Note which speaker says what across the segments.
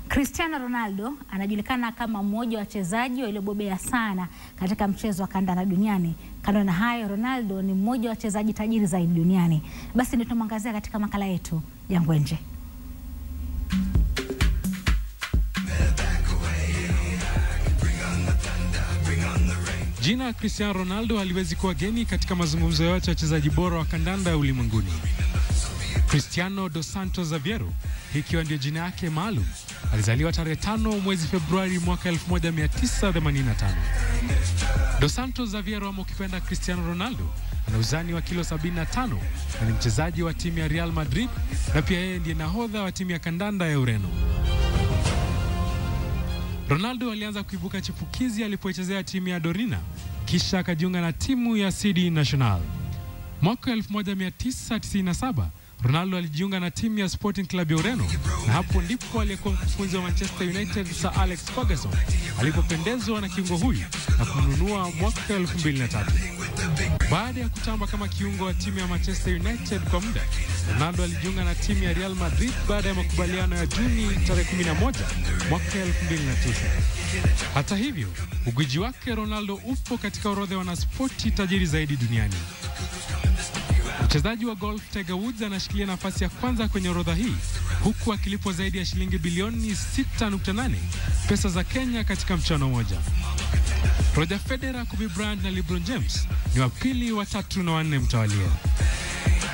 Speaker 1: Cristiano Ronaldo anajulikana kama mmoja wa wachezaji waliobobea sana katika mchezo wa kandanda duniani. Kando na hayo, Ronaldo ni mmoja wa wachezaji tajiri zaidi duniani. Basi ndio tunamwangazia katika makala yetu ya Ngwenje.
Speaker 2: Jina Cristiano Ronaldo haliwezi kuwa geni katika mazungumzo yote ya wachezaji bora wa kandanda ulimwenguni. Cristiano dos Santos Aveiro, ikiwa ndio jina yake maalum, alizaliwa tarehe 5 mwezi Februari mwaka 1985. Dos Santos Aveiro, ama ukipenda Cristiano Ronaldo, ana uzani wa kilo 75 na ni mchezaji wa timu ya Real Madrid, na pia yeye ndiye nahodha wa timu ya kandanda ya Ureno. Ronaldo alianza kuibuka chipukizi alipoichezea timu ya Dorina, kisha akajiunga na timu ya CD Nacional. Mwaka 1997 Ronaldo alijiunga na timu ya Sporting Club ya Ureno, na hapo ndipo aliyekuwa mkufunzi wa Manchester United Sir Alex Ferguson alipopendezwa na kiungo huyu na kumnunua mwaka 2003. Baada ya kutamba kama kiungo wa timu ya Manchester United kwa muda, Ronaldo alijiunga na timu ya Real Madrid baada ya makubaliano ya Juni tarehe 11 mwaka 2009. Hata hivyo, ugwiji wake Ronaldo upo katika orodha ya wanaspoti tajiri zaidi duniani. Mchezaji wa golf Tiger Woods anashikilia nafasi ya kwanza kwenye orodha hii, huku akilipwa zaidi ya shilingi bilioni 6.8 pesa za Kenya katika mchano moja. Roger Federer, Kobe Bryant na LeBron James ni wa pili, wa tatu na wa nne mtawalia.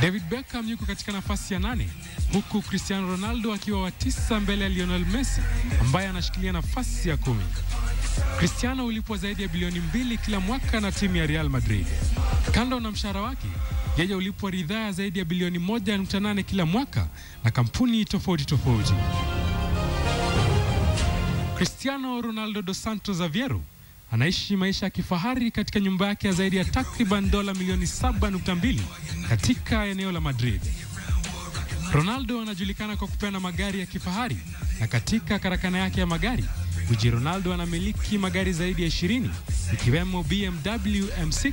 Speaker 2: David Beckham yuko katika nafasi ya 8, huku Cristiano Ronaldo akiwa wa 9 mbele ya Lionel Messi ambaye anashikilia nafasi ya 10. Cristiano ulipwa zaidi ya bilioni 2 kila mwaka na timu ya Real Madrid. Kando na mshahara wake, yeye ulipwa ridhaa zaidi ya bilioni 1.8 kila mwaka na kampuni tofauti tofauti. Cristiano Ronaldo dos Santos Aveiro anaishi maisha ya kifahari katika nyumba yake ya zaidi ya takriban dola milioni 7.2 katika eneo la Madrid. Ronaldo anajulikana kwa kupeana magari ya kifahari, na katika karakana yake ya magari, Gucci Ronaldo anamiliki magari zaidi ya 20, ikiwemo BMW M6,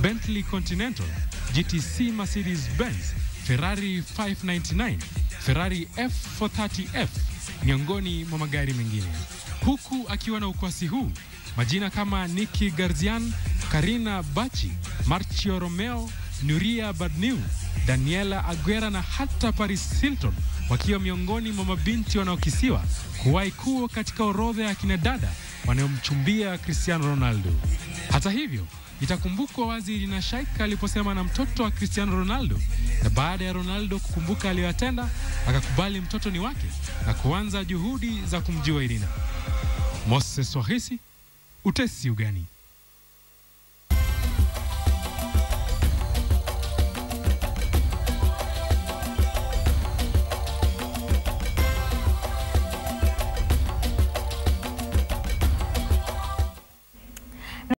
Speaker 2: Bentley Continental, GTC Mercedes-Benz, Ferrari 599, Ferrari F430F, miongoni mwa magari mengine. Huku akiwa na ukwasi huu, majina kama Nicky Garzian, Karina Bacci, Marcio Romeo, Nuria Badniu, Daniela Aguera na hata Paris Hilton wakiwa miongoni mwa mabinti wanaokisiwa kuwahi kuwa katika orodha ya kina dada wanaomchumbia Cristiano Ronaldo. Hata hivyo, itakumbukwa wazi Irina Shayk aliposema na mtoto wa Cristiano Ronaldo, na baada ya Ronaldo kukumbuka aliyotenda, akakubali mtoto ni wake na kuanza juhudi za kumjua Irina. Moses Wahisi, Utesi Ugani.